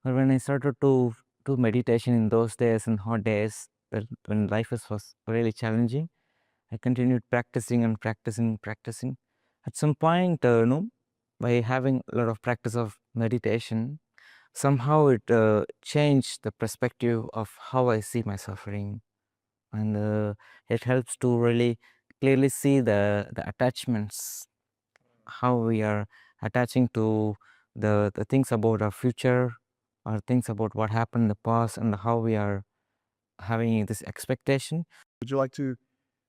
But when I started to do meditation in those days and hot days, when life was really challenging, I continued practicing and practicing. At some point, by having a lot of practice of meditation, somehow it changed the perspective of how I see my suffering, and it helps to really clearly see the attachments, how we are attaching to the things about our future, or things about what happened in the past, and how we are having this expectation. Would you like to,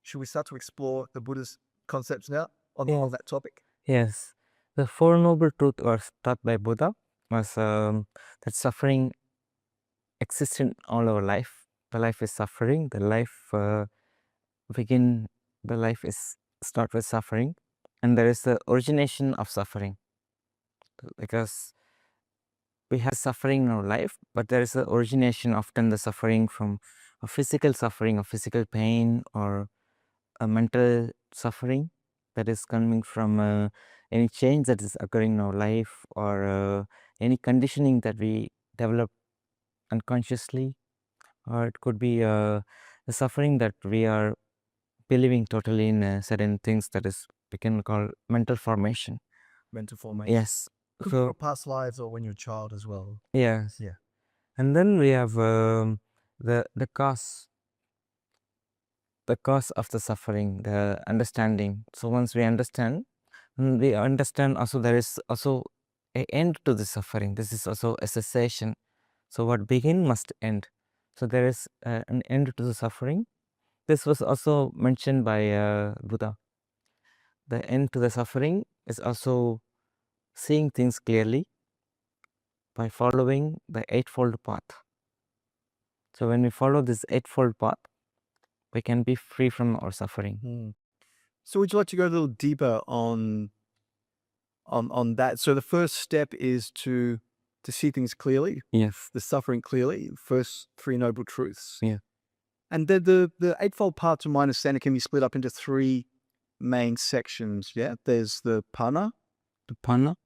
should we start to explore the Buddhist concepts now on Yes. that topic? Yes, the Four Noble Truths was taught by Buddha was that suffering exists in all our life. The life is suffering. The life begin. The life is start with suffering, and there is the origination of suffering, because we have suffering in our life, but there is the origination, often the suffering from a physical suffering, a physical pain, or a mental suffering that is coming from any change that is occurring in our life, or any conditioning that we develop unconsciously, or it could be the suffering that we are believing totally in certain things that is we can call mental formation. Mental formation. Yes. So past lives or when you're a child as well. Yes. Yeah. And then we have the cause, the cause of the suffering, the understanding. So once we understand also there is also a end to the suffering. This is also a cessation. So what begin must end. So there is an end to the suffering. This was also mentioned by Buddha. The end to the suffering is also seeing things clearly by following the Eightfold Path. So when we follow this Eightfold Path, we can be free from our suffering. So would you like to go a little deeper on that? So the first step is to see things clearly, Yes. the suffering clearly, first three noble truths. Yeah. And the Eightfold Path, to my understanding, can be split up into three main sections. Yeah, there's the Panna, The Panna,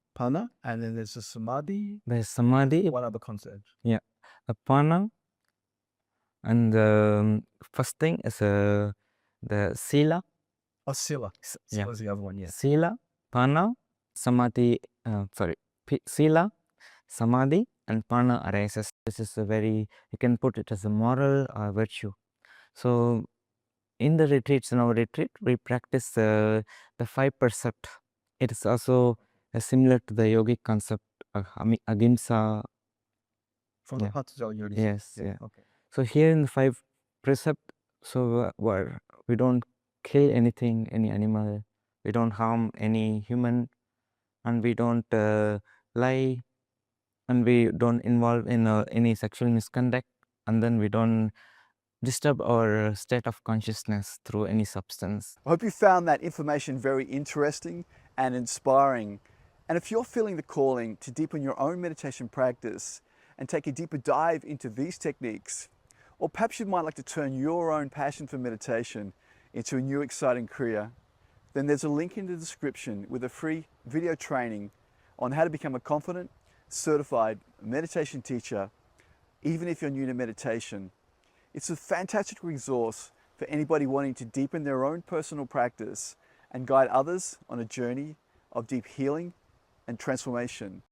and then there's the Samadhi. there's Samadhi. One other concept. Yeah. The Panna, and the first thing is the Sila. Oh, Sila. Yeah. Sila's the other one. Yeah. Sila, Panna, Samadhi. Sila, Samadhi, and Panna arises. This is a very, you can put it as a moral virtue. So in the retreats, in our retreat, we practice the five percept. It is also similar to the yogic concept of ahimsa. From Yeah. the Patanjali Yogis. Yes. Yeah. Okay. So here in the five precept, so where we don't kill anything, any animal, we don't harm any human, and we don't lie, and we don't involve in any sexual misconduct, and then we don't disturb our state of consciousness through any substance. I hope you found that information very interesting and inspiring. And if you're feeling the calling to deepen your own meditation practice and take a deeper dive into these techniques, or perhaps you might like to turn your own passion for meditation into a new exciting career, then there's a link in the description with a free video training on how to become a confident, certified meditation teacher, even if you're new to meditation. It's a fantastic resource for anybody wanting to deepen their own personal practice and guide others on a journey of deep healing and transformation.